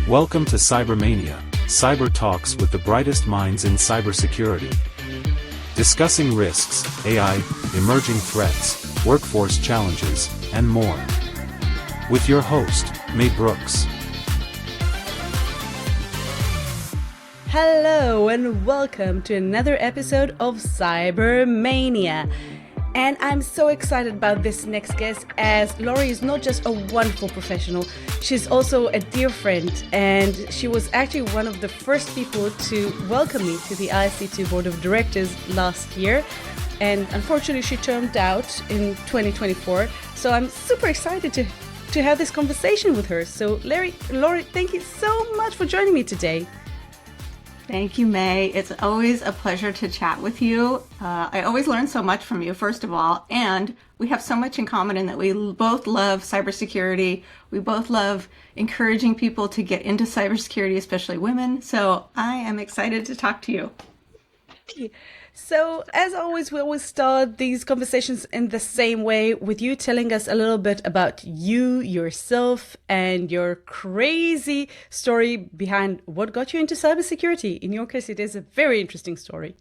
Welcome to CyberMAYnia, cyber talks with the brightest minds in cybersecurity. Discussing risks, AI, emerging threats, workforce challenges, and more. With your host, May Brooks. Hello and welcome to another episode of CyberMAYnia. And I'm so excited about this next guest, as Laurie is not just a wonderful professional, she's also a dear friend, and she was actually one of the first people to welcome me to the IC2 Board of Directors last year. And unfortunately, she turned out in 2024. So I'm super excited to have this conversation with her. So Laurie, thank you so much for joining me today. Thank you, May. It's always a pleasure to chat with you. I always learn so much from you, first of all, and we have so much in common in that we both love cybersecurity. We both love encouraging people to get into cybersecurity, especially women. So I am excited to talk to you. So, as always, we always start these conversations in the same way, with you telling us a little bit about you, yourself, and your crazy story behind what got you into cybersecurity. In your case, it is a very interesting story.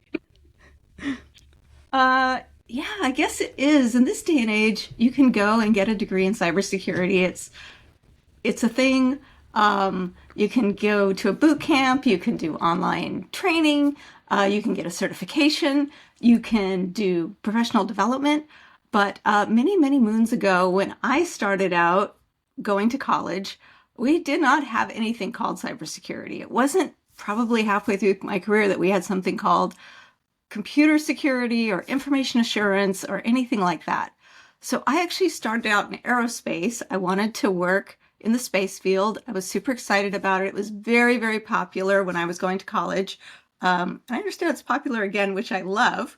Yeah, I guess it is. In this day and age, you can go and get a degree in cybersecurity. It's a thing. You can go to a boot camp. You can do online training. You can get a certification, you can do professional development. But many moons ago, when I started out going to college, we did not have anything called cybersecurity. It wasn't probably halfway through my career that we had something called computer security or information assurance or anything like that. So I actually started out in aerospace. I wanted to work in the space field. I was super excited about it. It was very popular when I was going to college. I understand it's popular again, which I love.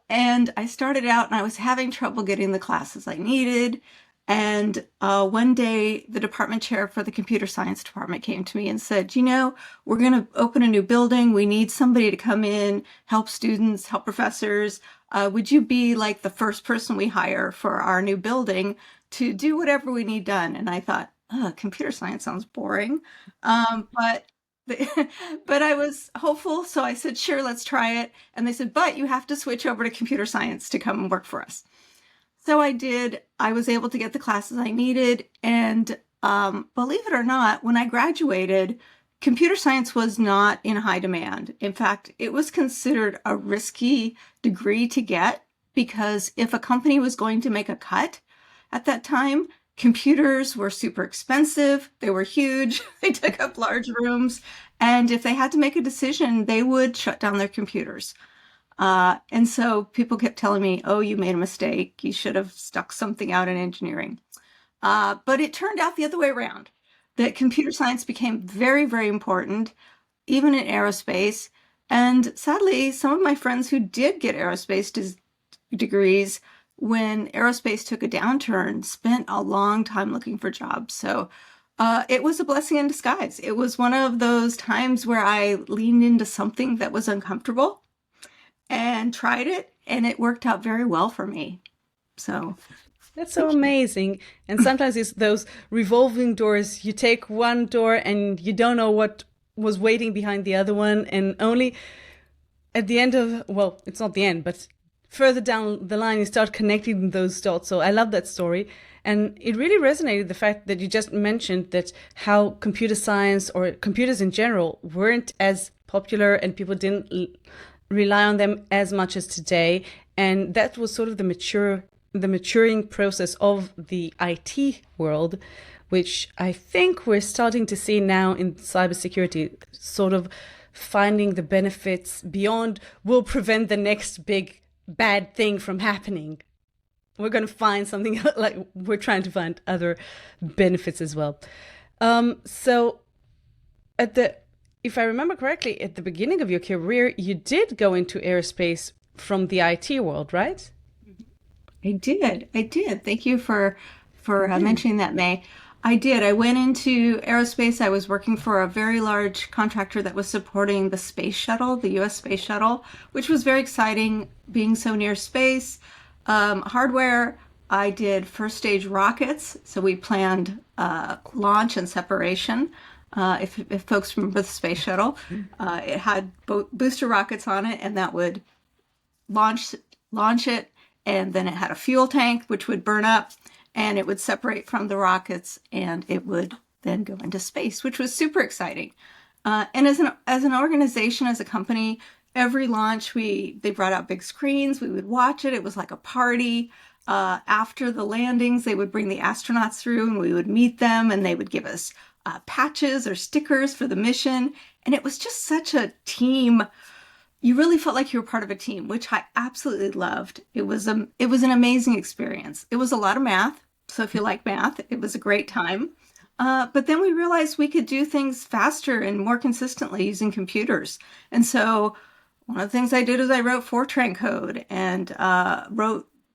And I started out and I was having trouble getting the classes I needed. And one day, the department chair for the computer science department came to me and said, we're going to open a new building. We need somebody to come in, help students, help professors. Would you be like the first person we hire for our new building to do whatever we need done? And I thought, computer science sounds boring. But I was hopeful, so I said, sure, let's try it. And they said, but you have to switch over to computer science to come and work for us. So I did. I was able to get the classes I needed. And believe it or not, when I graduated, computer science was not in high demand. In fact, it was considered a risky degree to get, because if a company was going to make a cut at that time, computers were super expensive. They were huge. They took up large rooms. And if they had to make a decision, they would shut down their computers. And so people kept telling me, oh, you made a mistake. You should have stuck something out in engineering. But it turned out the other way around, that computer science became very important, even in aerospace. And sadly, some of my friends who did get aerospace degrees, when aerospace took a downturn, spent a long time looking for jobs. So it was a blessing in disguise. It was one of those times where I leaned into something that was uncomfortable and tried it, and it worked out very well for me. So that's so amazing. And sometimes it's those revolving doors. You take one door and you don't know what was waiting behind the other one, and only at the end of, well, it's not the end, but further down the line, you start connecting those dots. So I love that story. And it really resonated, the fact that you just mentioned that how computer science or computers in general weren't as popular and people didn't rely on them as much as today. And that was sort of the maturing process of the IT world, which I think we're starting to see now in cybersecurity, sort of finding the benefits beyond will prevent the next big bad thing from happening. We're going to find something like we're trying to find other benefits as well. So if I remember correctly, at the beginning of your career, you did go into aerospace from the IT world, right? I did. Thank you for mentioning that, May. I did. I went into aerospace. I was working for a very large contractor that was supporting the space shuttle, the U.S. space shuttle, which was very exciting, being so near space. Hardware, I did first stage rockets. So we planned launch and separation. If folks remember the space shuttle, it had booster rockets on it, and that would launch it, and then it had a fuel tank which would burn up, and it would separate from the rockets, and it would then go into space, which was super exciting. And as an organization, as a company, every launch they brought out big screens. We would watch it. It was like a party. After the landings, they would bring the astronauts through, and we would meet them, and they would give us patches or stickers for the mission. And it was just such a team. You really felt like you were part of a team, which I absolutely loved. It was an amazing experience. It was a lot of math. So if you like math, it was a great time. But then we realized we could do things faster and more consistently using computers. And so one of the things I did is I wrote Fortran code and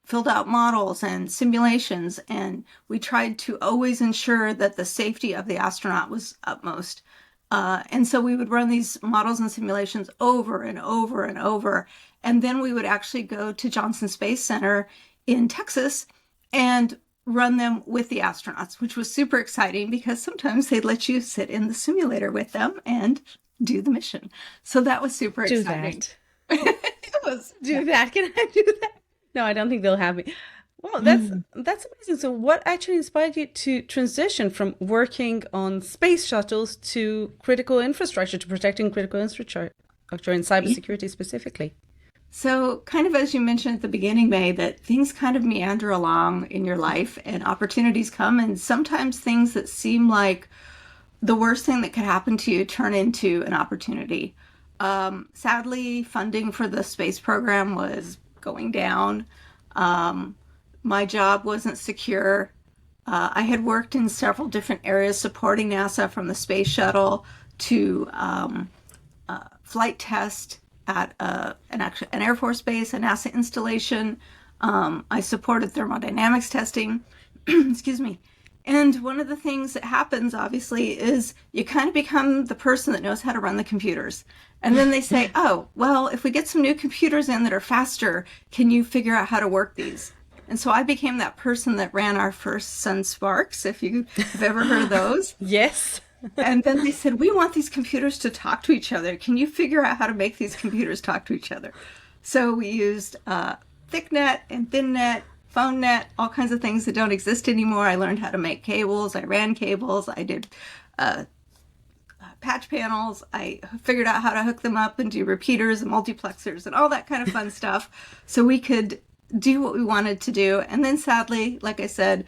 filled out models and simulations. And we tried to always ensure that the safety of the astronaut was utmost. And so we would run these models and simulations over and over and over. And then we would actually go to Johnson Space Center in Texas and run them with the astronauts, which was super exciting because sometimes they'd let you sit in the simulator with them and do the mission. So that was super exciting. Do that. Can I do that? No, I don't think they'll have me. Well, that's amazing. So what actually inspired you to transition from working on space shuttles to critical infrastructure, to protecting critical infrastructure and cybersecurity specifically? So kind of as you mentioned at the beginning, May, that things kind of meander along in your life and opportunities come, and sometimes things that seem like the worst thing that could happen to you turn into an opportunity. Sadly, funding for the space program was going down. My job wasn't secure. I had worked in several different areas supporting NASA, from the space shuttle to flight test at an Air Force base, a NASA installation. I supported thermodynamics testing. Excuse me. And one of the things that happens, obviously, is you kind of become the person that knows how to run the computers. And then they say, oh, well, if we get some new computers in that are faster, can you figure out how to work these? And so I became that person that ran our first Sun Sparks, if you have ever heard of those. Yes. And then they said, we want these computers to talk to each other. Can you figure out how to make these computers talk to each other? So we used ThickNet and ThinNet, PhoneNet, all kinds of things that don't exist anymore. I learned how to make cables. I ran cables. I did patch panels. I figured out how to hook them up and do repeaters and multiplexers and all that kind of fun stuff so we could do what we wanted to do. And then sadly, like I said,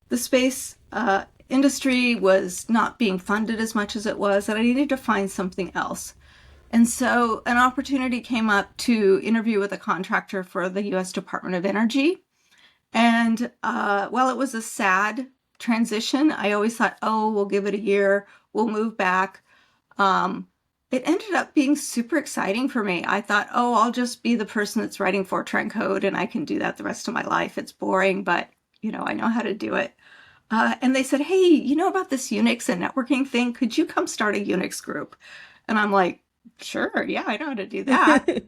the space industry was not being funded as much as it was, and I needed to find something else. And so an opportunity came up to interview with a contractor for the U.S. Department of Energy. And while it was a sad transition, I always thought, oh, we'll give it a year, we'll move back. It ended up being super exciting for me. I thought, oh, I'll just be the person that's writing Fortran code and I can do that the rest of my life. It's boring, but I know how to do it. And they said, hey, you know about this Unix and networking thing? Could you come start a Unix group? And I'm like, sure, yeah, I know how to do that.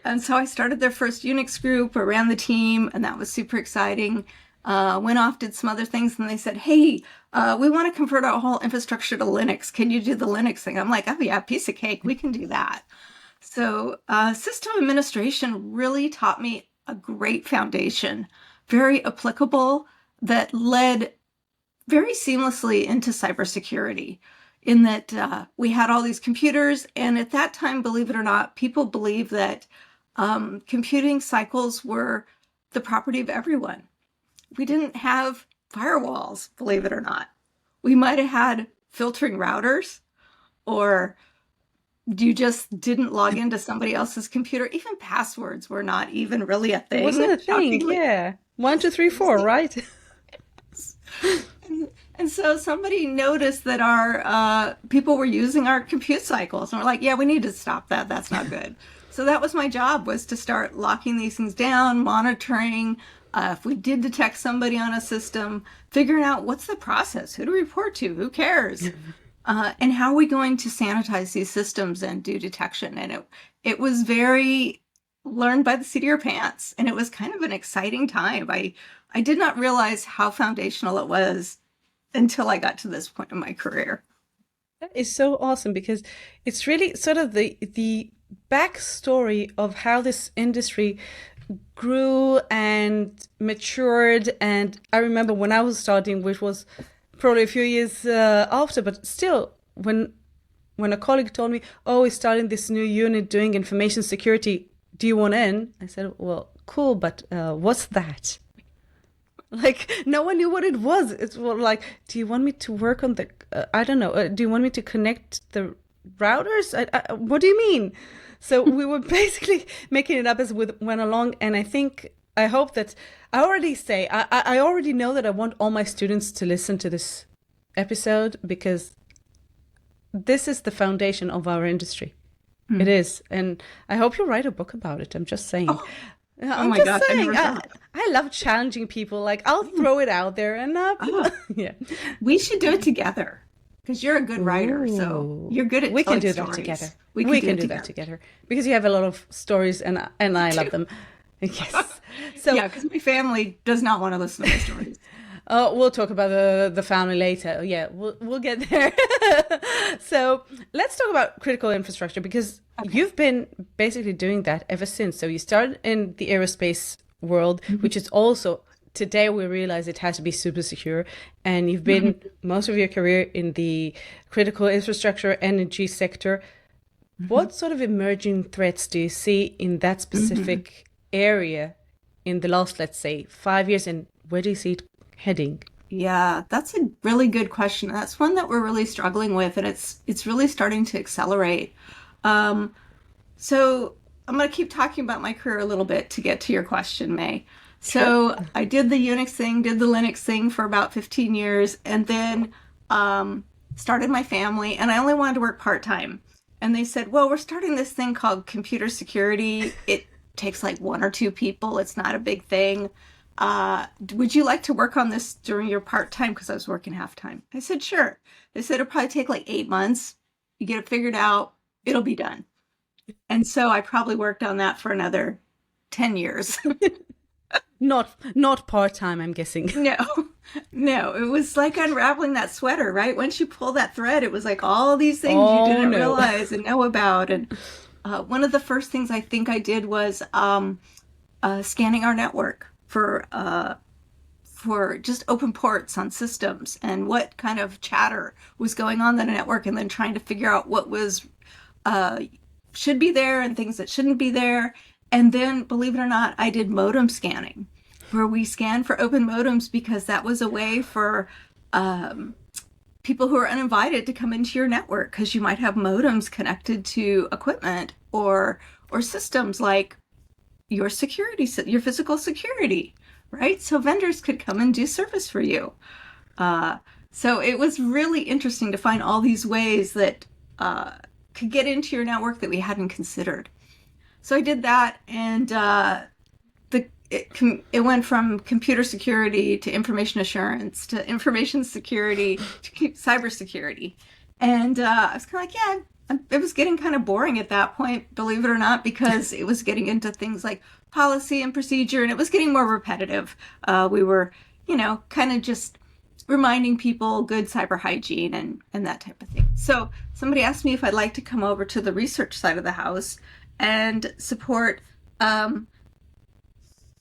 And so I started their first Unix group, I ran the team, and that was super exciting. Went off, did some other things, and they said, hey, we want to convert our whole infrastructure to Linux. Can you do the Linux thing? I'm like, oh yeah, piece of cake, we can do that. So system administration really taught me a great foundation, very applicable, that led very seamlessly into cybersecurity, in that we had all these computers. And at that time, believe it or not, people believed that computing cycles were the property of everyone. We didn't have firewalls, believe it or not. We might have had filtering routers, or you just didn't log into somebody else's computer. Even passwords were not even really a thing. It wasn't a thing, yeah. 1, 2, 3, 4, right? And so somebody noticed that our people were using our compute cycles, and we're like, yeah, we need to stop that. That's not good. So that was my job, was to start locking these things down, monitoring. If we did detect somebody on a system, figuring out what's the process, who to report to, who cares, and how are we going to sanitize these systems and do detection. And it was very learned by the seat of your pants, and it was kind of an exciting time. I did not realize how foundational it was until I got to this point in my career. That is so awesome because it's really sort of the backstory of how this industry grew and matured. And I remember when I was starting, which was probably a few years after, but still, when a colleague told me, "Oh, we're starting this new unit doing information security. Do you want in?" I said, "Well, cool, but what's that?" Like no one knew what it was. It's like, do you want me to work on the? I don't know. Do you want me to connect the routers? What do you mean? So we were basically making it up as we went along, and I hope that I already know that I want all my students to listen to this episode because this is the foundation of our industry. It is, and I hope you write a book about it. I'm just saying. Oh my gosh, saying, I never thought. I love challenging people. Like I'll throw it out there, and yeah, We should do it together because you're a good writer, so you're good at we can telling do stories. that together. We can do that together because you have a lot of stories, and I love them. Yes. So Yeah, because my family does not want to listen to my stories. we'll talk about the family later. Yeah, we'll get there. So let's talk about critical infrastructure because you've been basically doing that ever since. So you started in the aerospace world, which is also today we realize it has to be super secure. And you've been most of your career in the critical infrastructure energy sector. What sort of emerging threats do you see in that specific area in the last, let's say, 5 years, and where do you see it heading? Yeah, that's a really good question. That's one that we're really struggling with, and it's really starting to accelerate. So I'm going to keep talking about my career a little bit to get to your question, May. So I did the Unix thing, did the Linux thing for about 15 years, and then started my family, and I only wanted to work part-time. And they said, well, we're starting this thing called computer security. It takes like 1 or 2 people. It's not a big thing. Would you like to work on this during your part-time? Because I was working half-time. I said, sure. They said it'll probably take like 8 months. You get it figured out, it'll be done. And so I probably worked on that for another 10 years. Not part-time, I'm guessing. No, it was like unraveling that sweater, right? Once you pull that thread, it was like all these things you didn't realize and know about. And one of the first things I think I did was scanning our network for just open ports on systems and what kind of chatter was going on in the network, and then trying to figure out what was should be there and things that shouldn't be there. And then, believe it or not, I did modem scanning, where we scanned for open modems because that was a way for people who are uninvited to come into your network, because you might have modems connected to equipment or systems like your security, your physical security, right? So vendors could come and do service for you. So it was really interesting to find all these ways that could get into your network that we hadn't considered. So I did that, and it went from computer security to information assurance to information security to cybersecurity. And I was kind of like, yeah, it was getting kind of boring at that point, believe it or not, because it was getting into things like policy and procedure, and it was getting more repetitive. We were, kind of just reminding people good cyber hygiene and that type of thing. So somebody asked me if I'd like to come over to the research side of the house and support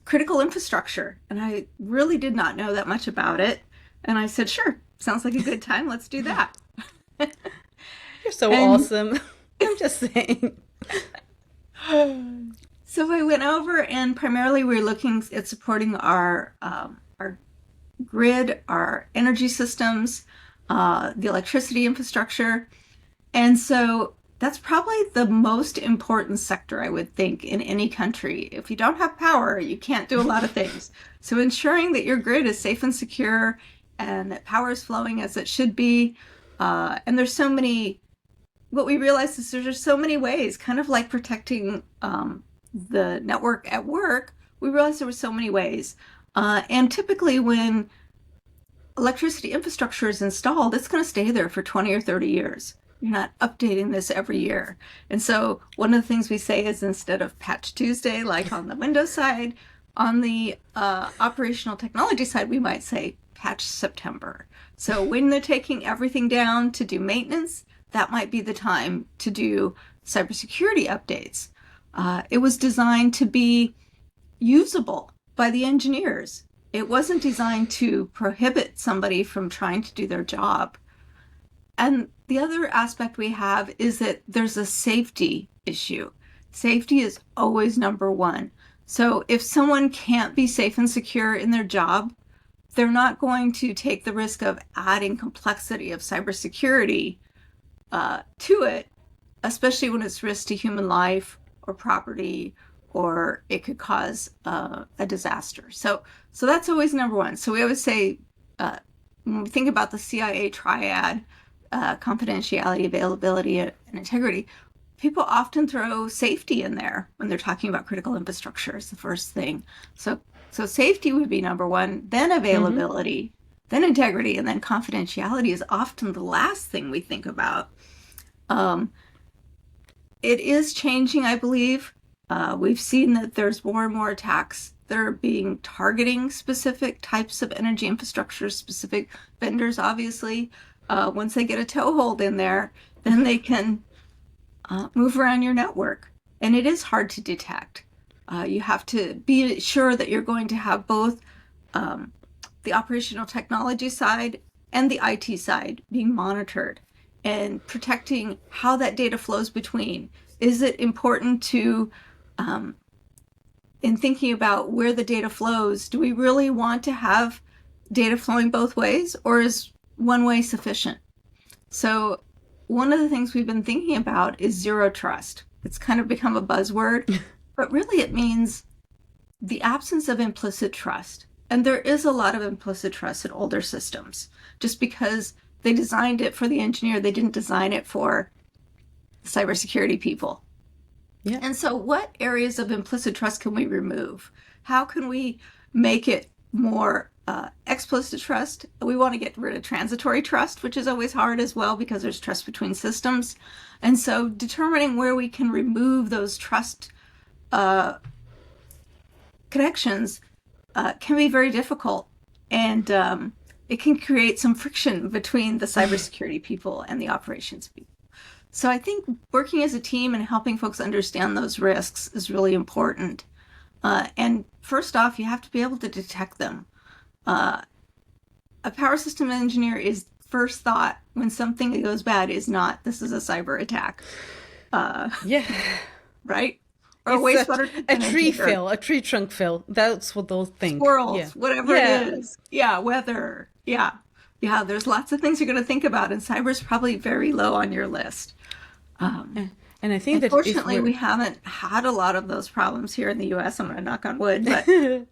critical infrastructure. And I really did not know that much about it. And I said, sure, sounds like a good time. Let's do that. You're so awesome. I'm just saying. So I went over, and primarily we were looking at supporting our grid, our energy systems, the electricity infrastructure. And so that's probably the most important sector, I would think, in any country. If you don't have power, you can't do a lot of things. So ensuring that your grid is safe and secure and that power is flowing as it should be. And there's so many, what we realized is there's so many ways, kind of like protecting the network at work. We realized there were so many ways. And typically when electricity infrastructure is installed, it's going to stay there for 20 or 30 years. You're not updating this every year. And so one of the things we say is, instead of Patch Tuesday, like on the Windows side, on the operational technology side, we might say Patch September. So when they're taking everything down to do maintenance, that might be the time to do cybersecurity updates. It was designed to be usable by the engineers. It wasn't designed to prohibit somebody from trying to do their job. And the other aspect we have is that there's a safety issue. Safety is always number one. So if someone can't be safe and secure in their job, they're not going to take the risk of adding complexity of cybersecurity to it, especially when it's risk to human life or property, or it could cause a disaster. So that's always number one. So we always say, when we think about the CIA triad, confidentiality, availability, and integrity, people often throw safety in there when they're talking about critical infrastructure as the first thing. So safety would be number one, then availability, then integrity, and then confidentiality is often the last thing we think about. It is changing, I believe. We've seen that there's more and more attacks that are being targeting specific types of energy infrastructure, specific vendors, obviously. Once they get a toehold in there, then they can move around your network. And it is hard to detect. You have to be sure that you're going to have both the operational technology side and the IT side being monitored and protecting how that data flows between. Is it important to, in thinking about where the data flows, do we really want to have data flowing both ways, or is one way sufficient? So one of the things we've been thinking about is zero trust. It's kind of become a buzzword, but really it means the absence of implicit trust. And there is a lot of implicit trust in older systems. Just because they designed it for the engineer, they didn't design it for cybersecurity people. Yeah. And so what areas of implicit trust can we remove? How can we make it more explicit trust? We want to get rid of transitory trust, which is always hard as well because there's trust between systems. And so determining where we can remove those trust connections can be very difficult. And it can create some friction between the cybersecurity people and the operations people. So I think working as a team and helping folks understand those risks is really important. And first off, you have to be able to detect them. A power system engineer is first thought when something goes bad is not, this is a cyber attack. Yeah. Right? Or It's wastewater. a tree fill, a tree trunk fill. That's what they'll think. Squirrels, Yeah. whatever it is. Yeah, weather. Yeah. Yeah, there's lots of things you're going to think about, and cyber is probably very low on your list. And I think that Unfortunately, we haven't had a lot of those problems here in the U.S. I'm going to knock on wood, but it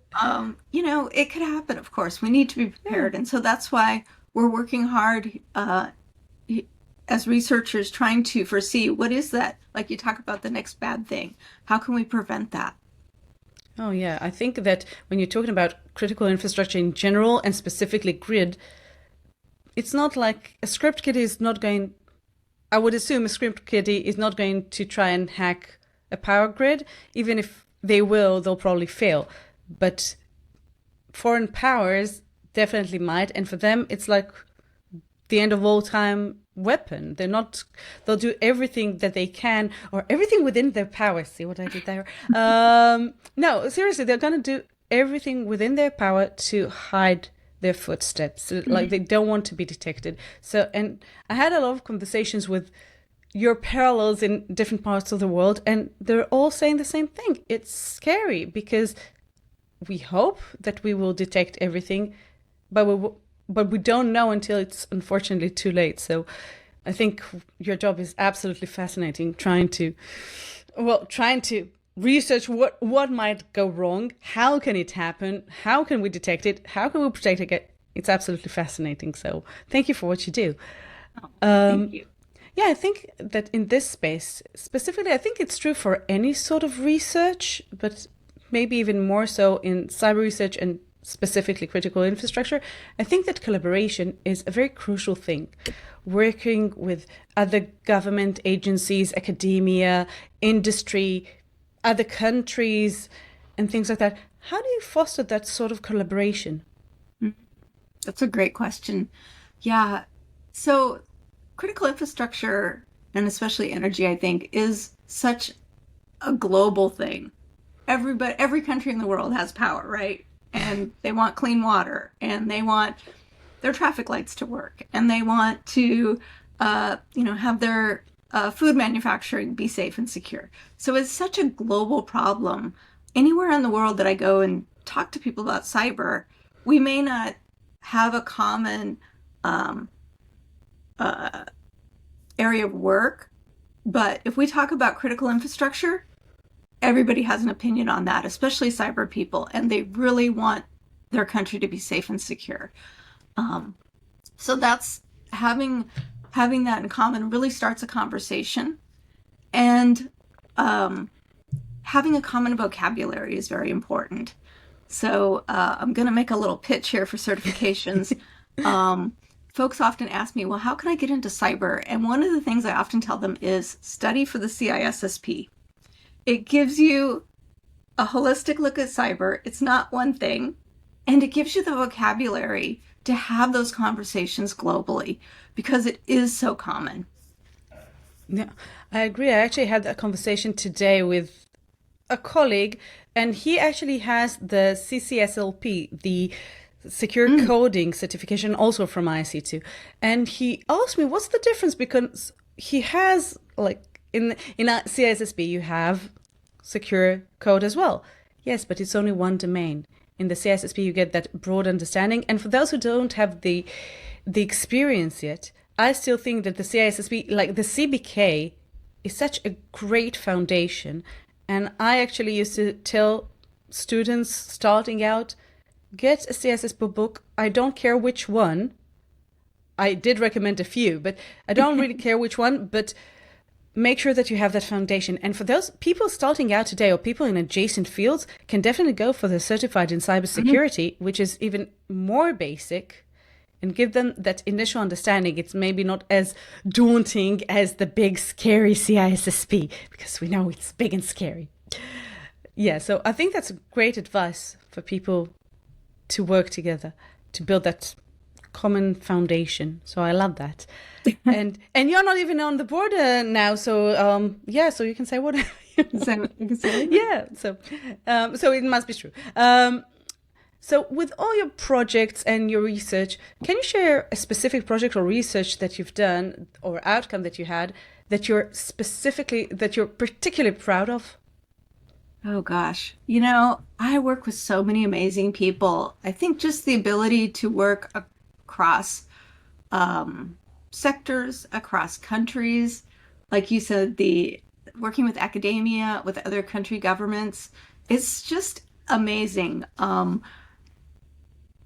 could happen. Of course, we need to be prepared, and so that's why we're working hard as researchers, trying to foresee what is that. Like you talk about the next bad thing. How can we prevent that? Oh yeah, I think that when you're talking about critical infrastructure in general and specifically grid, it's not like a script kiddie is not going. I would assume a script kiddie is not going to try and hack a power grid. Even if they will, they'll probably fail. But foreign powers definitely might, and for them, it's like the end of all time weapon. They'll do everything that they can, or everything within their power. See what I did there? No, seriously, they're going to do everything within their power to hide their footsteps. Like they don't want to be detected. So, and I had a lot of conversations with your parallels in different parts of the world, and they're all saying the same thing. It's scary because we hope that we will detect everything, but we don't know until it's unfortunately too late. So I think your job is absolutely fascinating, trying to research what might go wrong, how can it happen, how can we detect it, how can we protect it. It's absolutely fascinating. So thank you for what you do. Thank you. Yeah, I think that in this space, specifically, I think it's true for any sort of research, but maybe even more so in cyber research and specifically critical infrastructure. I think that collaboration is a very crucial thing. Working with other government agencies, academia, industry, other countries, and things like that. How do you foster that sort of collaboration? That's a great question. Yeah. So critical infrastructure, and especially energy, I think, is such a global thing. Every country in the world has power, right? And they want clean water, and they want their traffic lights to work, and they want to, have their food manufacturing be safe and secure. So it's such a global problem. Anywhere in the world that I go and talk to people about cyber, we may not have a common area of work, but if we talk about critical infrastructure, everybody has an opinion on that, especially cyber people, and they really want their country to be safe and secure. So that's having that in common really starts a conversation, and having a common vocabulary is very important. So I'm going to make a little pitch here for certifications. Folks often ask me, well, how can I get into cyber? And one of the things I often tell them is study for the CISSP. It gives you a holistic look at cyber. It's not one thing. And it gives you the vocabulary to have those conversations globally because it is so common. Yeah, I agree. I actually had a conversation today with a colleague, and he actually has the CCSLP, the Secure Coding certification, also from IC2. And he asked me, what's the difference? Because he has, like, in a CISSP, you have secure code as well. Yes, but it's only one domain. In the CISSP, you get that broad understanding. And for those who don't have the experience yet, I still think that the CISSP, like the CBK, is such a great foundation. And I actually used to tell students starting out, get a CISSP book. I don't care which one. I did recommend a few, but I don't really care which one, but make sure that you have that foundation. And for those people starting out today or people in adjacent fields can definitely go for the certified in cybersecurity, which is even more basic, and give them that initial understanding. It's maybe not as daunting as the big, scary CISSP, because we know it's big and scary. Yeah, so I think that's great advice for people to work together to build that common foundation. So I love that. and you're not even on the board now, so so you can say whatever you can say. Yeah, so it must be true. So with all your projects and your research, can you share a specific project or research that you've done or outcome that you had that you're particularly proud of? Oh gosh, I work with so many amazing people. I think just the ability to work across sectors, across countries, like you said, the working with academia, with other country governments, it's just amazing.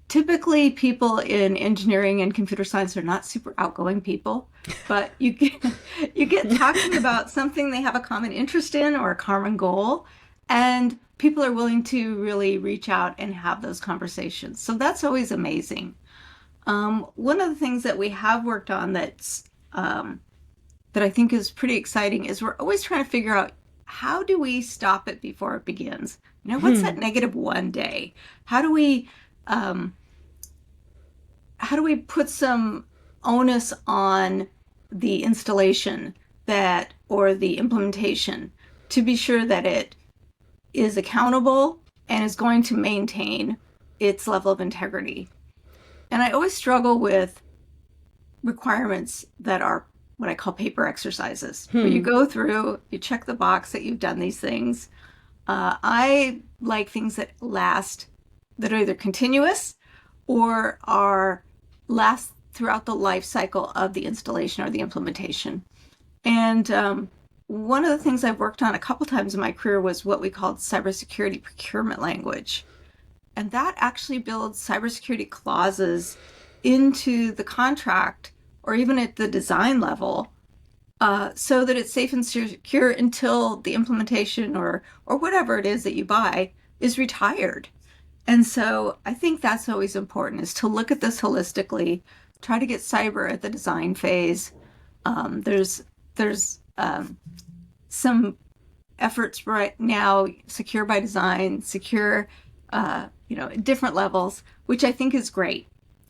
Typically, people in engineering and computer science are not super outgoing people, but you get talking about something they have a common interest in or a common goal, and people are willing to really reach out and have those conversations. So that's always amazing. One of the things that we have worked on that's that I think is pretty exciting is we're always trying to figure out, how do we stop it before it begins? What's that -1 day? How do we put some onus on the installation or the implementation to be sure that it is accountable and is going to maintain its level of integrity? And I always struggle with requirements that are what I call paper exercises, where you go through, you check the box that you've done these things. I like things that are either continuous or last throughout the life cycle of the installation or the implementation. And one of the things I've worked on a couple times in my career was what we called cybersecurity procurement language. And that actually builds cybersecurity clauses into the contract or even at the design level so that it's safe and secure until the implementation or whatever it is that you buy is retired. And so I think that's always important, is to look at this holistically, try to get cyber at the design phase. There's some efforts right now, secure by design, secure, at different levels, which I think is great.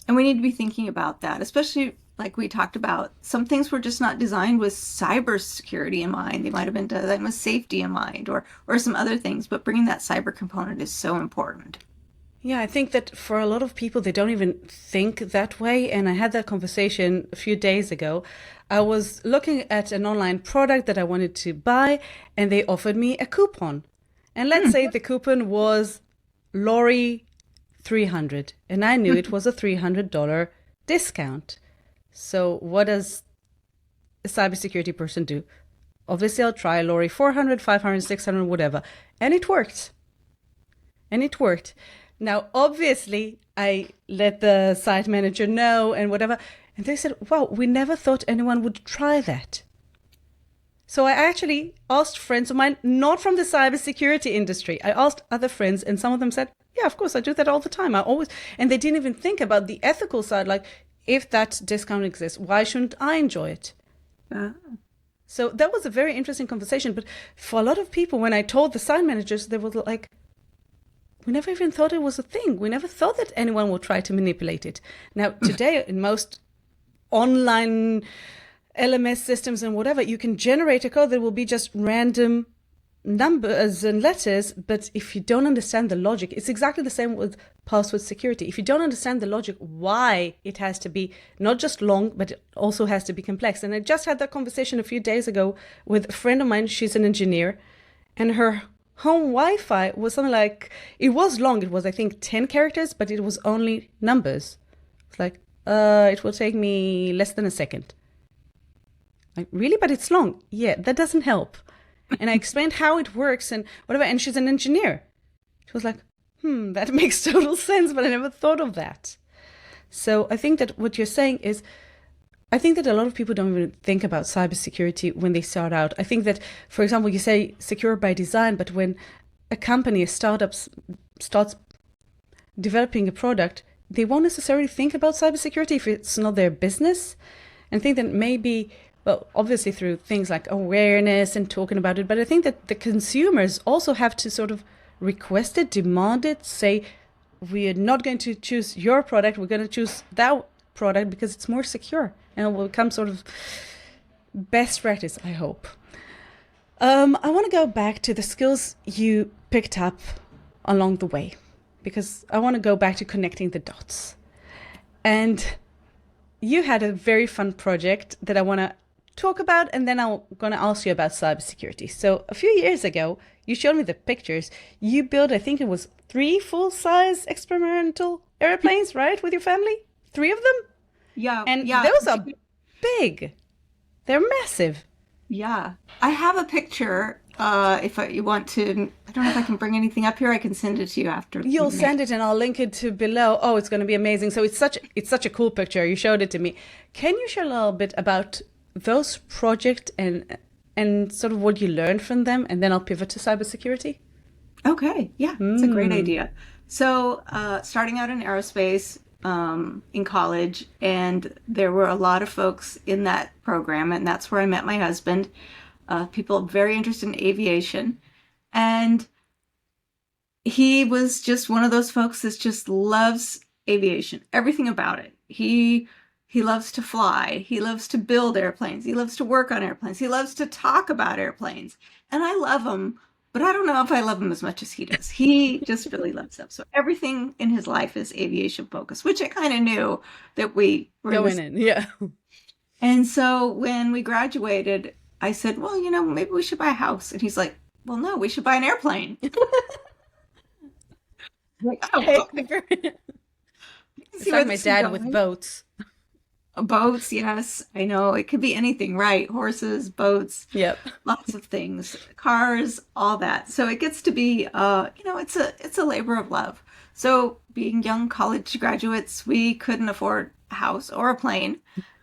And we need to be thinking about that, especially like we talked about, some things were just not designed with cybersecurity in mind. They might have been designed with safety in mind, or some other things, but bringing that cyber component is so important. Yeah, I think that for a lot of people, they don't even think that way. And I had that conversation a few days ago. I was looking at an online product that I wanted to buy, and they offered me a coupon. And let's say the coupon was Lori 300, and I knew it was a $300 discount. So what does a cybersecurity person do? Obviously, I'll try Lori 400, 500, 600, whatever. And it worked. And it worked. Now, obviously, I let the site manager know and whatever. And they said, wow, we never thought anyone would try that. So I actually asked friends of mine, not from the cybersecurity industry. I asked other friends, and some of them said, yeah, of course, I do that all the time. And they didn't even think about the ethical side. Like, if that discount exists, why shouldn't I enjoy it? So that was a very interesting conversation. But for a lot of people, when I told the site managers, they were like, we never even thought it was a thing. We never thought that anyone would try to manipulate it. Now, today, in most online LMS systems and whatever, you can generate a code that will be just random numbers and letters. But if you don't understand the logic, it's exactly the same with password security. If you don't understand the logic, why it has to be not just long, but it also has to be complex. And I just had that conversation a few days ago with a friend of mine. She's an engineer, and her home Wi-Fi was something like, it was long. It was, I think, 10 characters, but it was only numbers. It's like, it will take me less than a second. Like, really? But it's long. Yeah, that doesn't help. And I explained how it works and whatever. And she's an engineer. She was like, that makes total sense, but I never thought of that. So I think that what you're saying is, I think that a lot of people don't even think about cybersecurity when they start out. I think that, for example, you say secure by design, but when a company, a startup starts developing a product, they won't necessarily think about cybersecurity if it's not their business. And think that maybe, well, obviously through things like awareness and talking about it, but I think that the consumers also have to sort of request it, demand it, say, we are not going to choose your product, we're going to choose that product because it's more secure, and it will become sort of best practice, I hope. I want to go back to the skills you picked up along the way, because I want to go back to connecting the dots. And you had a very fun project that I want to talk about, and then I'm going to ask you about cybersecurity. So a few years ago, you showed me the pictures. You built, I think it was 3 full-size experimental airplanes, right, with your family? 3 of them? Yeah. And yeah. those are big. They're massive. Yeah. I have a picture. If you want to, I don't know if I can bring anything up here. I can send it to you after. You'll send it and I'll link it to below. Oh, it's going to be amazing. So it's such a cool picture. You showed it to me. Can you share a little bit about those projects and sort of what you learned from them? And then I'll pivot to cybersecurity. Okay. Yeah. It's a great idea. So starting out in aerospace, in college, and there were a lot of folks in that program, and that's where I met my husband. People very interested in aviation, and he was just one of those folks that just loves aviation, everything about it. He loves to fly. He loves to build airplanes. He loves to work on airplanes. He loves to talk about airplanes, and I love him. But I don't know if I love him as much as he does. He just really loves them. So everything in his life is aviation focused, which I kind of knew that we were going in. Yeah. And so when we graduated, I said, well, maybe we should buy a house. And he's like, well, no, we should buy an airplane. Like, oh, okay. It's like my dad with boats. Boats, yes, I know. It could be anything, right? Horses, boats, yep, lots of things, cars, all that. So it gets to be, it's a labor of love. So being young college graduates, we couldn't afford a house or a plane.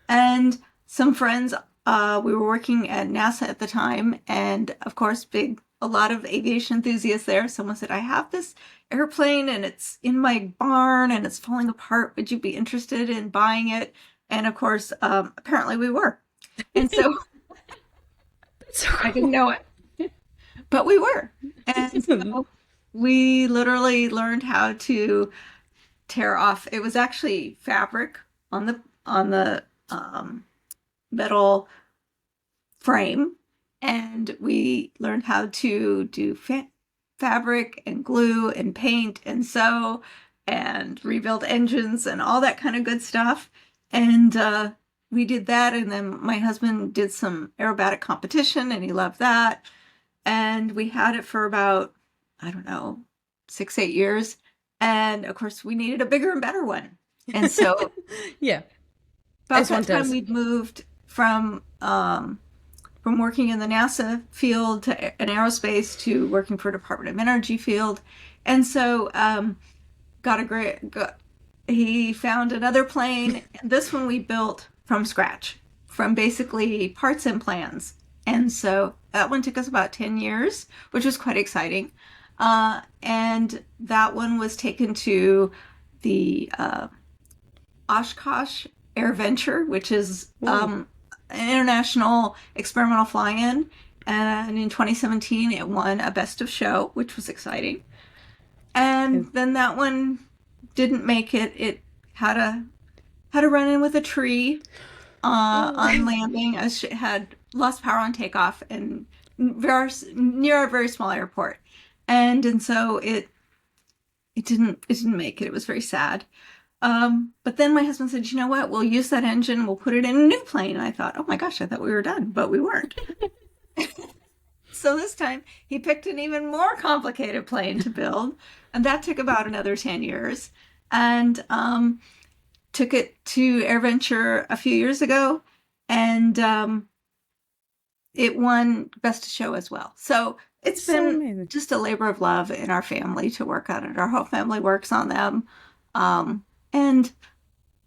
And some friends, we were working at NASA at the time, and of course, a lot of aviation enthusiasts there. Someone said, I have this airplane and it's in my barn and it's falling apart. Would you be interested in buying it? And of course, apparently we were. And so, I didn't know it, but we were. And so we literally learned how to tear off. It was actually fabric on the metal frame, and we learned how to do fabric and glue and paint and sew and rebuild engines and all that kind of good stuff. And we did that, and then my husband did some aerobatic competition, and he loved that. And we had it for about, I don't know, 6-8 years. And of course, we needed a bigger and better one. And so, Yeah. about As one that time, does. we'd moved from working in the NASA field to an aerospace to working for Department of Energy field. And so, he found another plane. This one we built from scratch, from basically parts and plans. And so that one took us about 10 years, which was quite exciting. And that one was taken to the Oshkosh Air Venture, which is an international experimental fly-in. And in 2017, it won a Best of Show, which was exciting. And then that one didn't make it. It had a run in with a tree on landing. It had lost power on takeoff and near a very small airport. And so it didn't make it. It was very sad. But then my husband said, you know what? We'll use that engine. We'll put it in a new plane. And I thought, oh my gosh, I thought we were done, but we weren't. So this time he picked an even more complicated plane to build. And that took about another 10 years. And took it to AirVenture a few years ago. And it won Best of Show as well. So it's been amazing. just a labor of love in our family to work on it. Our whole family works on them. And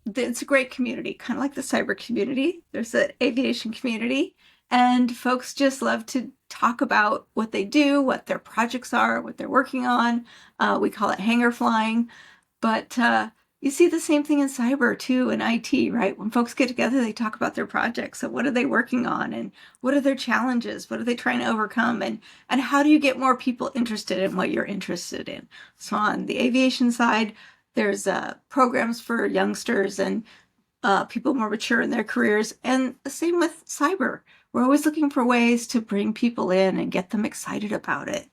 it's a great community, kind of like the cyber community. There's an aviation community, and folks just love to talk about what they do, what their projects are, what they're working on. We call it hangar flying, but you see the same thing in cyber too, in IT, right? When folks get together, they talk about their projects. So what are they working on, and what are their challenges? What are they trying to overcome? And how do you get more people interested in what you're interested in? So on the aviation side, there's programs for youngsters and people more mature in their careers. And the same with cyber. We're always looking for ways to bring people in and get them excited about it,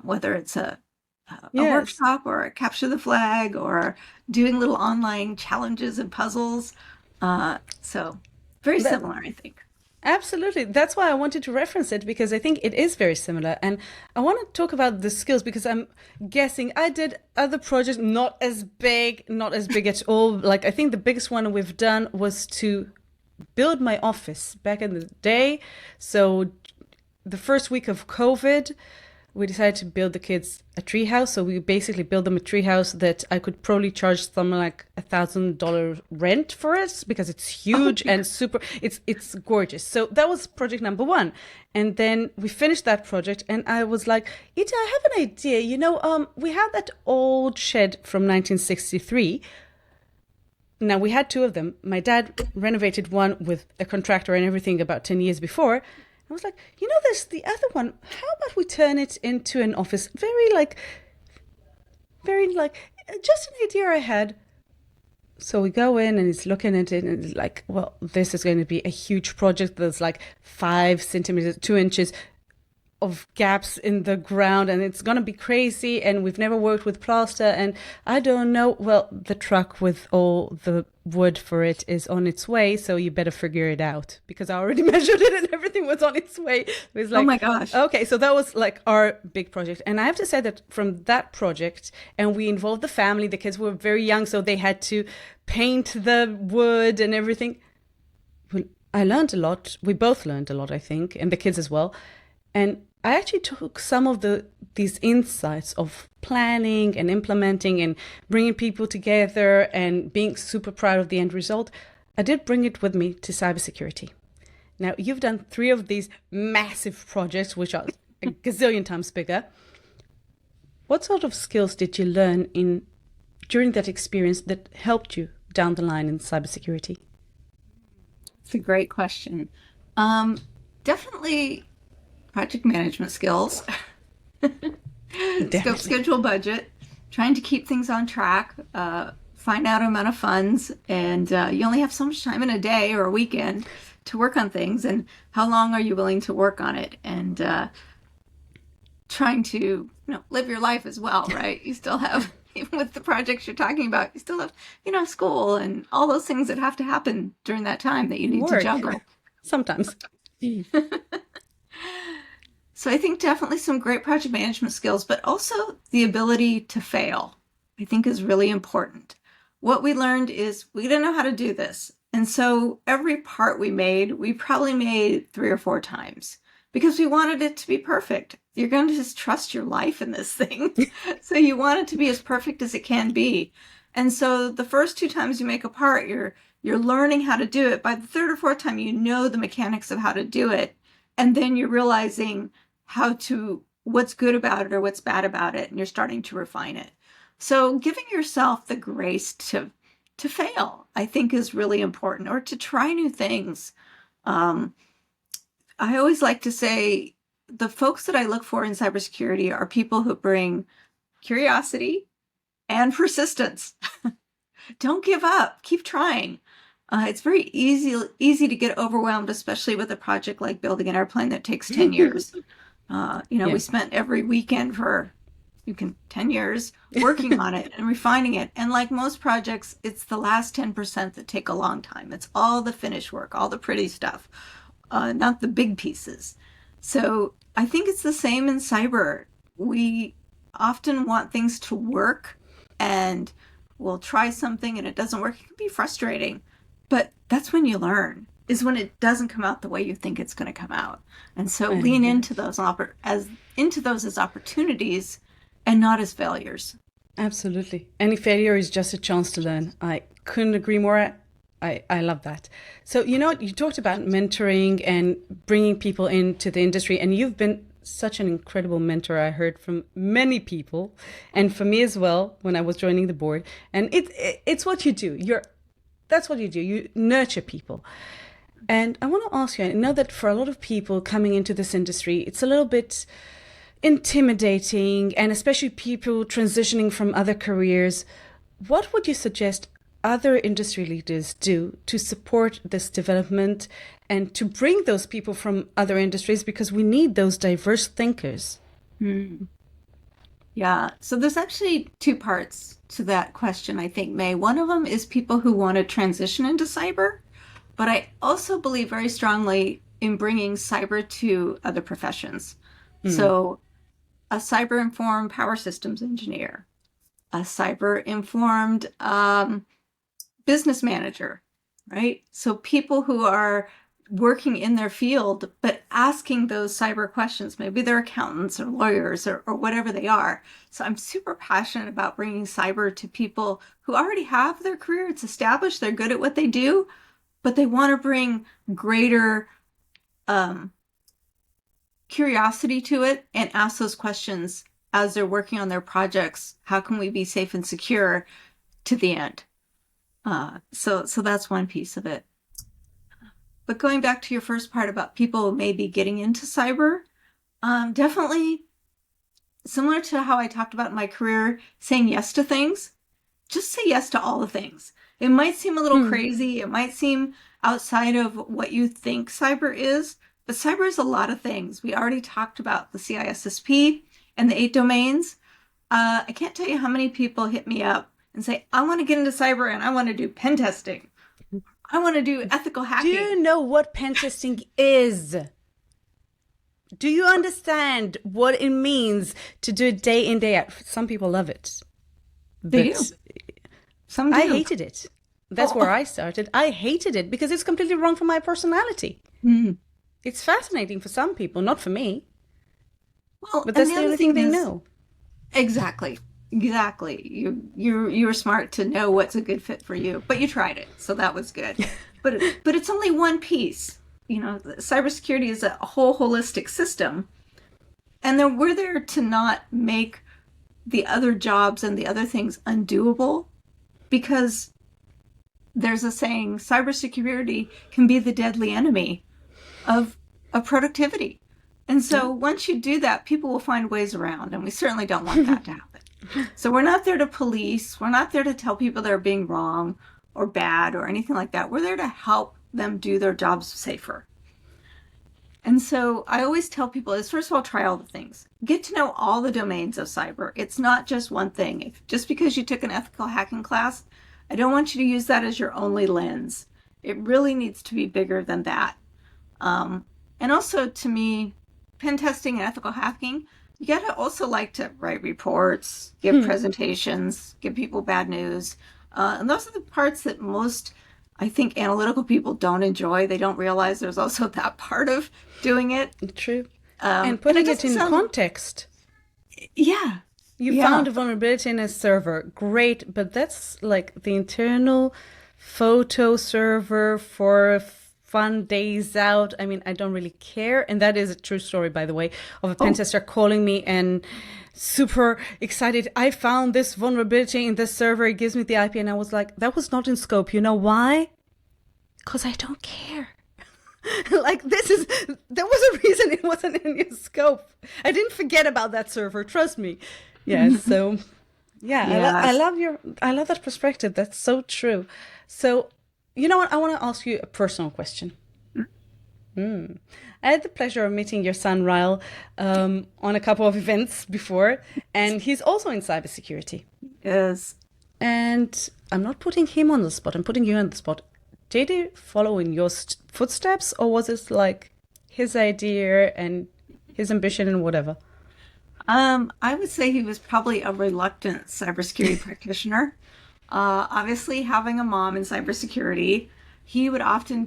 whether it's a Yes. workshop or a capture the flag or doing little online challenges and puzzles. So very similar, I think. Absolutely. That's why I wanted to reference it, because I think it is very similar. And I want to talk about the skills, because I'm guessing I did other projects not as big at all. Like, I think the biggest one we've done was to build my office back in the day. So the first week of COVID, we decided to build the kids a treehouse. So we basically built them a treehouse that I could probably charge something like $1,000 rent for it, because it's huge and super. It's gorgeous. So that was project number one. And then we finished that project, and I was like, Ita, I have an idea. We had that old shed from 1963. Now, we had two of them. My dad renovated one with a contractor and everything about 10 years before. I was like, there's the other one. How about we turn it into an office? Very just an idea I had. So we go in, and he's looking at it, and it's like, well, this is going to be a huge project. There's like 5 centimeters, 2 inches of gaps in the ground, and it's going to be crazy. And we've never worked with plaster, and I don't know. Well, the truck with all the wood for it is on its way, so you better figure it out, because I already measured it and everything was on its way. It was like, oh my gosh. Okay, so that was like our big project. And I have to say that from that project, and we involved the family, the kids were very young, so they had to paint the wood and everything. I learned a lot. We both learned a lot, I think, and the kids as well. And I actually took some of these insights of planning and implementing and bringing people together and being super proud of the end result. I did bring it with me to cybersecurity. Now, you've done 3 of these massive projects, which are a gazillion times bigger. What sort of skills did you learn during that experience that helped you down the line in cybersecurity? It's a great question. Definitely project management skills, scope, schedule, budget, trying to keep things on track, finite amount of funds, and you only have so much time in a day or a weekend to work on things, and how long are you willing to work on it, and trying to live your life as well, right? You still have, even with the projects you're talking about, you still have school and all those things that have to happen during that time that you need to juggle sometimes. So I think definitely some great project management skills, but also the ability to fail, I think, is really important. What we learned is we didn't know how to do this. And so every part we probably made 3 or 4 times because we wanted it to be perfect. You're going to just trust your life in this thing. So you want it to be as perfect as it can be. And so the first 2 times you make a part, you're learning how to do it. By the 3rd or 4th time, you know the mechanics of how to do it. And then you're realizing what's good about it or what's bad about it, and you're starting to refine it. So giving yourself the grace to fail, I think, is really important, or to try new things. I always like to say the folks that I look for in cybersecurity are people who bring curiosity and persistence. Don't give up. Keep trying. It's very easy to get overwhelmed, especially with a project like building an airplane that takes 10 years. We spent every weekend for 10 years working on it and refining it. And like most projects, it's the last 10% that take a long time. It's all the finish work, all the pretty stuff, not the big pieces. So I think it's the same in cyber. We often want things to work, and we'll try something and it doesn't work. It can be frustrating, but that's when you learn, is when it doesn't come out the way you think it's going to come out. And so lean into those as opportunities and not as failures. Absolutely. Any failure is just a chance to learn. I couldn't agree more. I love that. So, you talked about mentoring and bringing people into the industry, and you've been such an incredible mentor. I heard from many people, and for me as well, when I was joining the board. And it's what you do. That's what you do. You nurture people. And I want to ask you, I know that for a lot of people coming into this industry, it's a little bit intimidating, and especially people transitioning from other careers. What would you suggest other industry leaders do to support this development and to bring those people from other industries, because we need those diverse thinkers? Yeah, so there's actually 2 parts to that question, I think, May. One of them is people who want to transition into cyber, but I also believe very strongly in bringing cyber to other professions. So a cyber-informed power systems engineer, a cyber-informed business manager, right? So people who are working in their field, but asking those cyber questions. Maybe they're accountants or lawyers or whatever they are. So I'm super passionate about bringing cyber to people who already have their career. It's established. They're good at what they do, but they want to bring greater curiosity to it and ask those questions as they're working on their projects. How can we be safe and secure to the end? So that's one piece of it. But going back to your first part about people maybe getting into cyber, definitely similar to how I talked about in my career, saying yes to things. Just say yes to all the things. It might seem a little crazy. It might seem outside of what you think cyber is, but cyber is a lot of things. We already talked about the CISSP and the 8 domains. I can't tell you how many people hit me up and say, I want to get into cyber and I want to do pen testing. I want to do ethical hacking. Do you know what pen testing is? Do you understand what it means to do it day in, day out? Some people love it. They do. Some do. I hated it. That's where I started. I hated it because it's completely wrong for my personality. It's fascinating for some people, not for me. Well, but that's the only thing they know. Exactly. You're smart to know what's a good fit for you, but you tried it, so that was good. But it's only one piece. Cybersecurity is a whole holistic system, and then we're there to not make the other jobs and the other things undoable, because there's a saying: cybersecurity can be the deadly enemy of productivity. And so once you do that, people will find ways around, and we certainly don't want that to happen. So we're not there to police. We're not there to tell people they're being wrong or bad or anything like that. We're there to help them do their jobs safer. And so I always tell people is, first of all, try all the things. Get to know all the domains of cyber. It's not just one thing. Just because you took an ethical hacking class, I don't want you to use that as your only lens. It really needs to be bigger than that. And also, to me, pen testing and ethical hacking, you got to also like to write reports, give presentations, give people bad news. And those are the parts that most, I think, analytical people don't enjoy. They don't realize there's also that part of doing it. True. And putting it in context. Yeah. You found a vulnerability in a server. Great. But that's like the internal photo server for fun days out. I mean, I don't really care. And that is a true story, by the way, of a pen tester calling me and super excited. I found this vulnerability in this server. It gives me the IP. And I was like, that was not in scope. You know why? Because I don't care. Like, there was a reason it wasn't in your scope. I didn't forget about that server. Trust me. Yeah. So yeah, yes. I love that perspective. That's so true. So, you know what? I want to ask you a personal question. I had the pleasure of meeting your son, Ryle, on a couple of events before, and he's also in cybersecurity. Yes. And I'm not putting him on the spot. I'm putting you on the spot. Did he follow in your footsteps, or was it like his idea and his ambition and whatever? I would say he was probably a reluctant cybersecurity practitioner. Obviously, having a mom in cybersecurity, he would often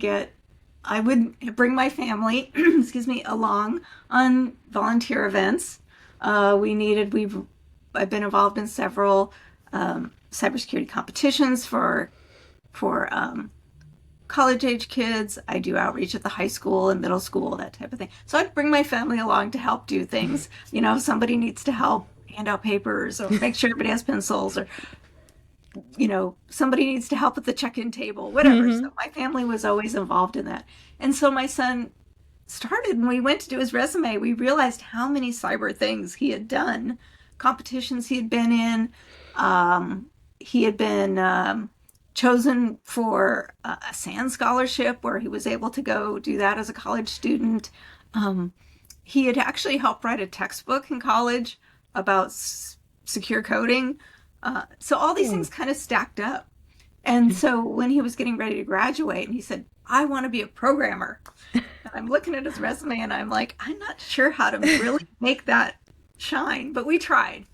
I would bring my family, excuse me, along on volunteer events. I've been involved in several cybersecurity competitions for college-age kids. I do outreach at the high school and middle school, that type of thing. So I'd bring my family along to help do things. You know, somebody needs to help hand out papers or make sure everybody has pencils, or you know, somebody needs to help at the check-in table, whatever. So my family was always involved in that. And so my son started, when we went to do his resume, we realized how many cyber things he had done, competitions he had been in. He had been chosen for a SANS scholarship where he was able to go do that as a college student. He had actually helped write a textbook in college about secure coding. So all these things kind of stacked up. And so when he was getting ready to graduate, and he said, I want to be a programmer. And I'm looking at his resume and I'm like, I'm not sure how to really make that shine, but we tried.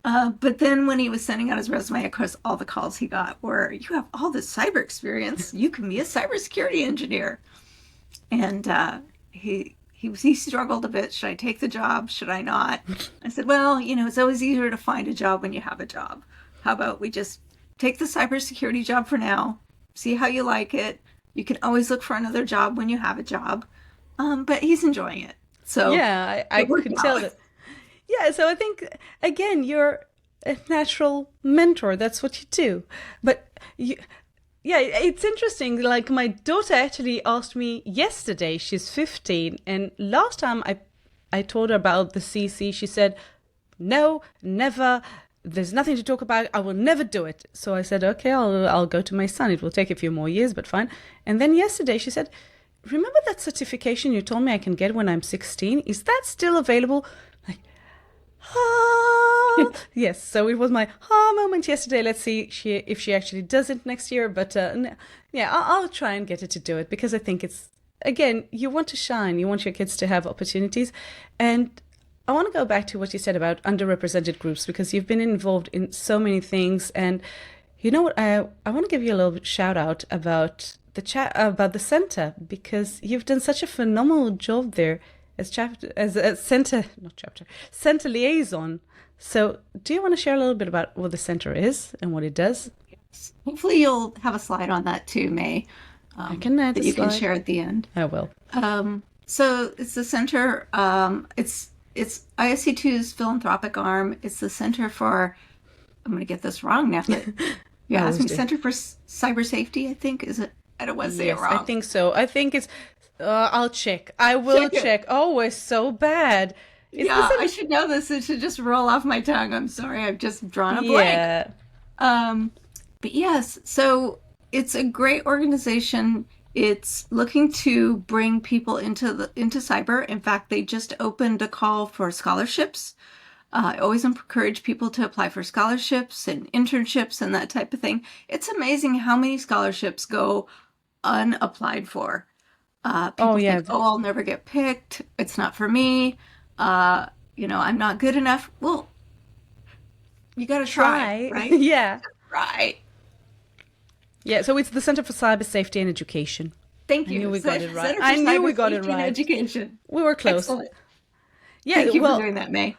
But then when he was sending out his resume, of course, all the calls he got were, you have all this cyber experience. You can be a cybersecurity engineer. And he struggled a bit. Should I take the job? Should I not? I said, well, you know, it's always easier to find a job when you have a job. How about we just take the cybersecurity job for now, see how you like it. You can always look for another job when you have a job. But he's enjoying it. So yeah, I could tell that. Yeah, so I think, again, you're a natural mentor. That's what you do. But yeah, it's interesting. Like, my daughter actually asked me yesterday, she's 15, and last time I told her about the CC, she said, no, never. There's nothing to talk about. I will never do it. So I said, okay, I'll go to my son. It will take a few more years, but fine. And then yesterday she said, remember that certification you told me I can get when I'm 16? Is that still available? Like, yes. So it was my moment yesterday. Let's see if she actually does it next year. But yeah, I'll try and get her to do it, because I think it's, again, you want to shine. You want your kids to have opportunities. And I want to go back to what you said about underrepresented groups, because you've been involved in so many things. And you know what? I want to give you a little shout out about the center, because you've done such a phenomenal job there as a center liaison. So do you want to share a little bit about what the center is and what it does? Yes. Hopefully you'll have a slide on that too, May. I can add that you can share at the end. I will. So it's the center. It's ISC2's philanthropic arm. It's the Center for, I'm going to get this wrong now, but you asked me, Center for Cyber Safety, I think, is it? I don't want to say it wrong. I think so. I think it's, I'll check. I will check. Oh, we're so bad. It's Yeah, I should know this. It should just roll off my tongue. I'm sorry, I've just drawn a blank. yeah. But yes, so it's a great organization. It's looking to bring people into cyber. In fact, they just opened a call for scholarships. I always encourage people to apply for scholarships and internships and that type of thing. It's amazing how many scholarships go unapplied for. People Oh, yeah. think, oh, I'll never get picked. It's not for me. I'm not good enough. Well, you got to try, right? Yeah. Right. Yeah. So it's the Center for Cyber Safety and Education. Thank I you. knew we got it right. Center for I knew we Cyber got it Safety and right. Education. We were close. Excellent. Yeah. Thank you well, for doing that, May.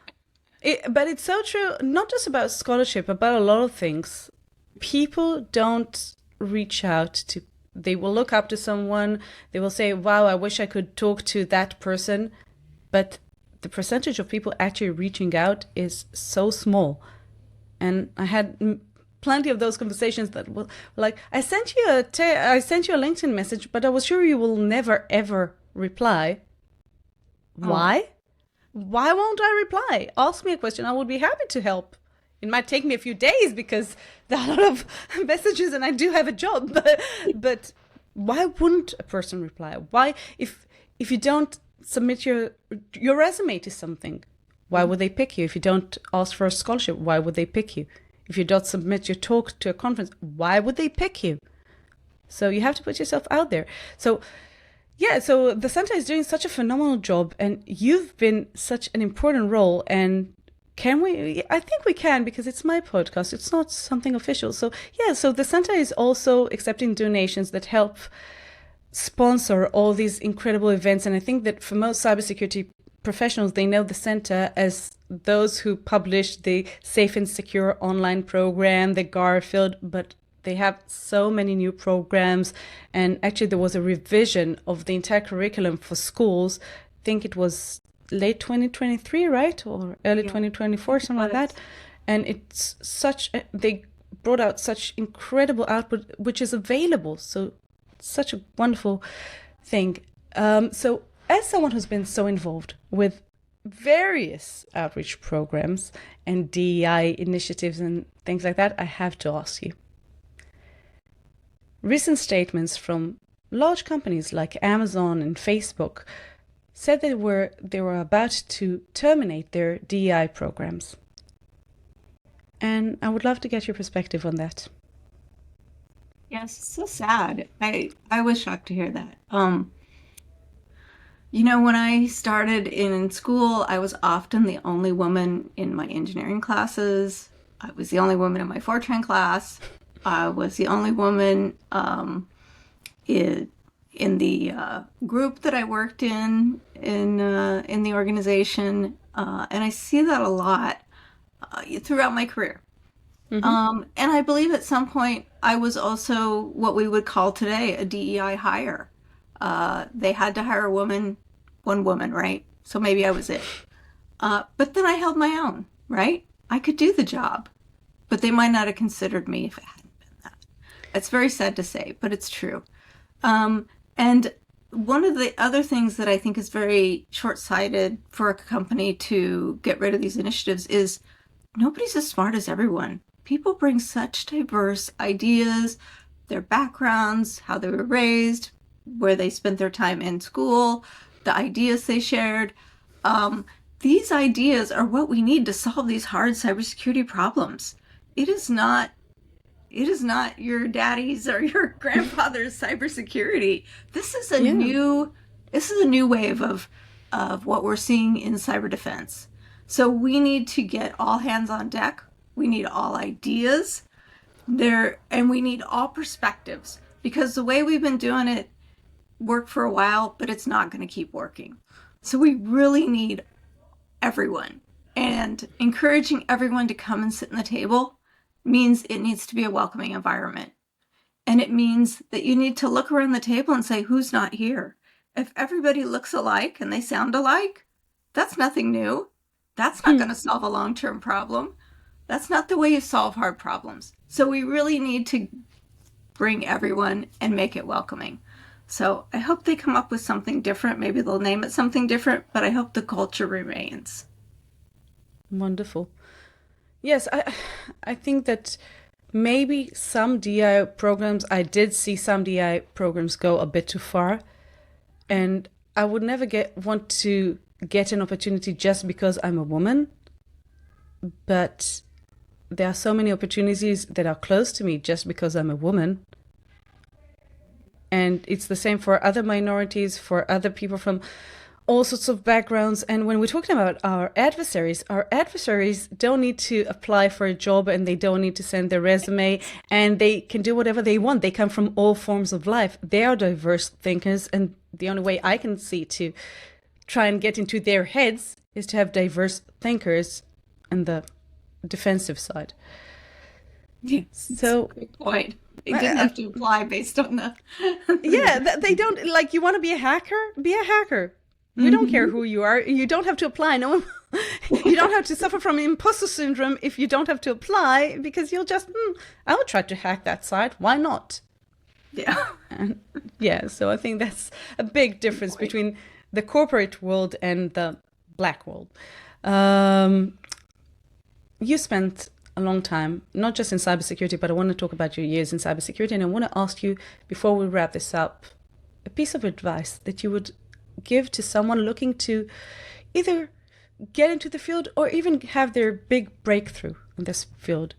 But it's so true, not just about scholarship, about a lot of things. People don't reach out to, they will look up to someone, they will say, wow, I wish I could talk to that person. But the percentage of people actually reaching out is so small. And I had plenty of those conversations that were like, I sent you a LinkedIn message, but I was sure you will never, ever reply. Why? Why won't I reply? Ask me a question. I would be happy to help. It might take me a few days because there are a lot of messages and I do have a job. But why wouldn't a person reply? Why, if you don't submit your resume to something, why would they pick you? If you don't ask for a scholarship, why would they pick you? If you don't submit your talk to a conference, why would they pick you? So you have to put yourself out there. So yeah, so the center is doing such a phenomenal job, and you've been such an important role. And can we? I think we can, because it's my podcast. It's not something official. So yeah, so the center is also accepting donations that help sponsor all these incredible events. And I think that for most cybersecurity professionals, they know the center as those who publish the Safe and Secure online program, the Garfield, but they have so many new programs. And actually there was a revision of the entire curriculum for schools. I think it was late 2023, right? Or early 2024, something like that. And it's they brought out such incredible output, which is available. So it's such a wonderful thing. So as someone who's been so involved with various outreach programs and DEI initiatives and things like that, I have to ask you. Recent statements from large companies like Amazon and Facebook said they were about to terminate their DEI programs. And I would love to get your perspective on that. Yes, it's so sad. I was shocked to hear that. When I started in school, I was often the only woman in my engineering classes. I was the only woman in my Fortran class. I was the only woman in the group that I worked in the organization, and I see that a lot throughout my career. Mm-hmm. And I believe at some point I was also what we would call today a DEI hire. They had to hire one woman, right? So maybe I was it. But then I held my own, right? I could do the job, but they might not have considered me if it hadn't been that. It's very sad to say, but it's true. And one of the other things that I think is very short-sighted for a company to get rid of these initiatives is nobody's as smart as everyone. People bring such diverse ideas, their backgrounds, how they were raised, where they spent their time in school, the ideas they shared. These ideas are what we need to solve these hard cybersecurity problems. It is not your daddy's or your grandfather's cybersecurity. This is a new wave of what we're seeing in cyber defense. So we need to get all hands on deck. We need all ideas there, and we need all perspectives, because the way we've been doing it worked for a while, but it's not going to keep working. So we really need everyone, and encouraging everyone to come and sit in the table means it needs to be a welcoming environment. And it means that you need to look around the table and say, who's not here? If everybody looks alike and they sound alike, that's nothing new. That's not going to solve a long-term problem. That's not the way you solve hard problems. So we really need to bring everyone and make it welcoming. So I hope they come up with something different. Maybe they'll name it something different, but I hope the culture remains. Wonderful. Yes, I think that maybe some DI programs, I did see some DI programs go a bit too far, and I would never want to get an opportunity just because I'm a woman, but there are so many opportunities that are close to me just because I'm a woman. And it's the same for other minorities, for other people from all sorts of backgrounds. And when we're talking about our adversaries don't need to apply for a job, and they don't need to send their resume, and they can do whatever they want. They come from all forms of life. They are diverse thinkers. And the only way I can see to try and get into their heads is to have diverse thinkers on the defensive side. Yes, So good point. They didn't have to apply based on the. yeah, they don't, like, you want to be a hacker? Be a hacker. We don't care who you are. You don't have to apply. No one, you don't have to suffer from imposter syndrome if you don't have to apply, because you'll just, I would try to hack that site. Why not? Yeah. And yeah, so I think that's a big difference between the corporate world and the black world. You spent a long time, not just in cybersecurity, but I want to talk about your years in cybersecurity. And I want to ask you, before we wrap this up, a piece of advice that you would give to someone looking to either get into the field or even have their big breakthrough in this field.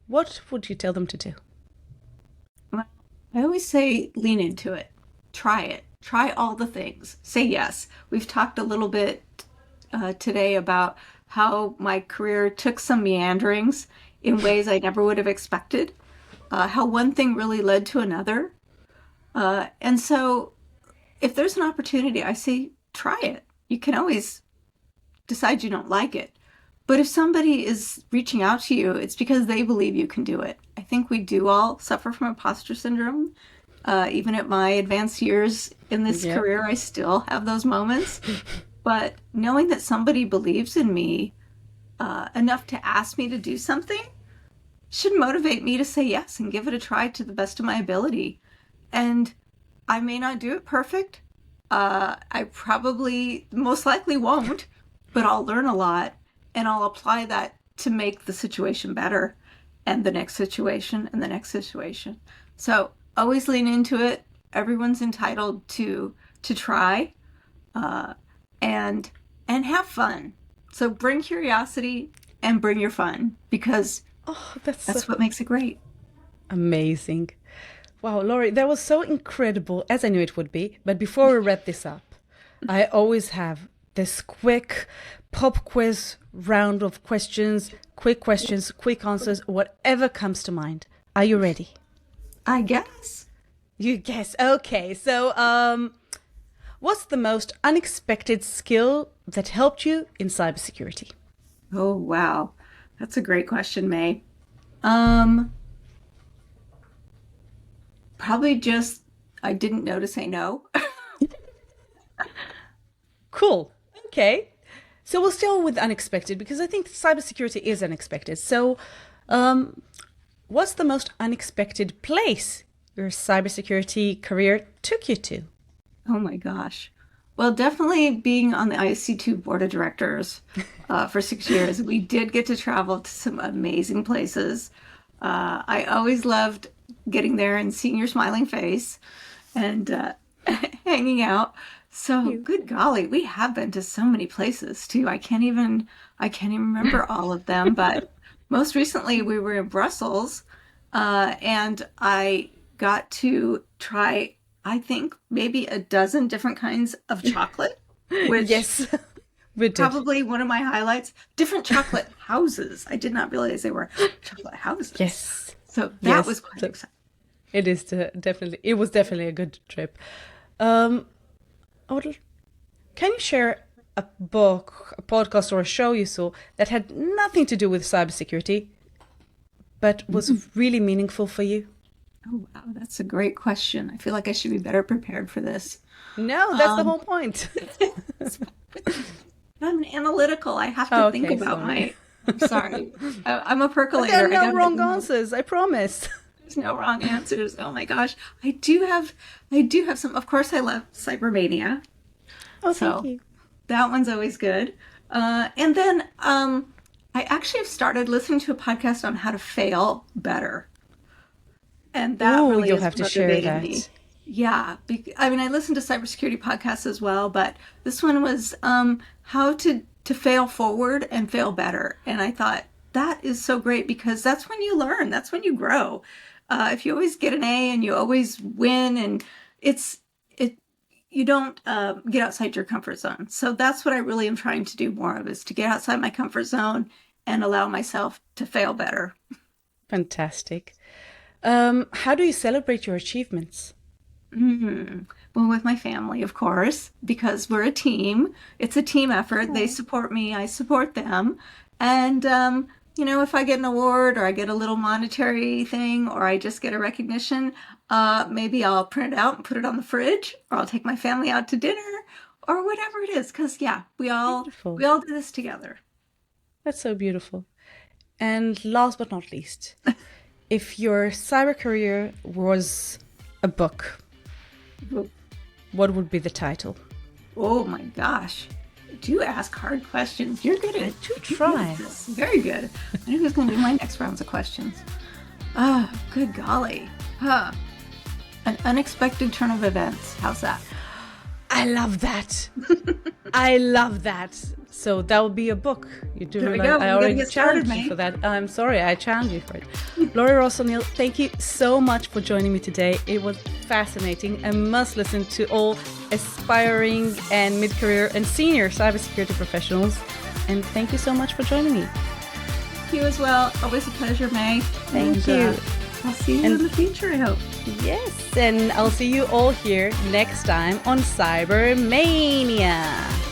What would you tell them to do? Well, I always say lean into it. Try it. Try all the things. Say yes. We've talked a little bit today about how my career took some meanderings in ways I never would have expected, how one thing really led to another. And so if there's an opportunity, I say try it. You can always decide you don't like it. But if somebody is reaching out to you, it's because they believe you can do it. I think we do all suffer from imposter syndrome. Even at my advanced years in this career, I still have those moments. But knowing that somebody believes in me enough to ask me to do something should motivate me to say yes and give it a try to the best of my ability. And I may not do it perfect. I probably most likely won't, but I'll learn a lot, and I'll apply that to make the situation better, and the next situation and the next situation. So always lean into it. Everyone's entitled to try, and have fun. So bring curiosity and bring your fun, because that's what makes it great. Amazing. Wow, Laurie, that was so incredible, as I knew it would be. But before we wrap this up, I always have this quick pop quiz round of questions, quick answers, whatever comes to mind. Are you ready? I guess. You guess. Okay. So, what's the most unexpected skill that helped you in cybersecurity? Oh, wow. That's a great question, May. Probably just, I didn't know to say no. Cool. Okay. So we'll still with unexpected, because I think cybersecurity is unexpected. So, what's the most unexpected place your cybersecurity career took you to? Oh my gosh. Well, definitely being on the ISC2 board of directors for 6 years. We did get to travel to some amazing places. I always loved getting there and seeing your smiling face and hanging out. So good golly, we have been to so many places too. I can't even remember all of them, but most recently we were in Brussels, and I got to try, I think, maybe a dozen different kinds of chocolate, which Yes, we did. probably one of my highlights. Different chocolate houses. I did not realize they were chocolate houses. Yes. So that Yes. was quite So exciting. it was definitely a good trip. Can you share a book, a podcast, or a show you saw that had nothing to do with cybersecurity, but was really meaningful for you? Oh, wow. That's a great question. I feel like I should be better prepared for this. No, that's the whole point. I'm analytical. I have to think Okay, about sorry. I'm sorry. I'm a There percolator. are I no gotta wrong think- answers, I promise. There's no wrong answers. Oh my gosh. I do have some. Of course, I love CyberMAYnia. Oh, thank you. That one's always good. And then I actually have started listening to a podcast on how to fail better. And that really you'll is have to share motivating that. me. Yeah. I mean, I listen to cybersecurity podcasts as well, but this one was how to fail forward and fail better. And I thought that is so great because that's when you learn. That's when you grow. If you always get an A and you always win, and you don't get outside your comfort zone. So that's what I really am trying to do more of, is to get outside my comfort zone and allow myself to fail better. Fantastic. How do you celebrate your achievements? Well, with my family, of course, because we're a team. It's a team effort. They support me. I support them. And, if I get an award or I get a little monetary thing or I just get a recognition, maybe I'll print it out and put it on the fridge, or I'll take my family out to dinner or whatever it is. Because, we all do this together. That's so beautiful. And last but not least, if your cyber career was a book, what would be the title? Oh my gosh. Do ask hard questions. You're good at it. Try. Very good. I know who's going to do my next rounds of questions. Oh, good golly. An unexpected turn of events. How's that? I love that. I love that. So that will be a book. You do There we realize go. I We're already gonna get started, challenged you mate. for that. I'm sorry, I challenged you for it. Laurie Ross O'Neill, thank you so much for joining me today. It was fascinating. I must listen to all aspiring and mid-career and senior cybersecurity professionals. And thank you so much for joining me. You as well. Always a pleasure, May. Thank you. I'll see you in the future, I hope. Yes, and I'll see you all here next time on CyberMAYnia.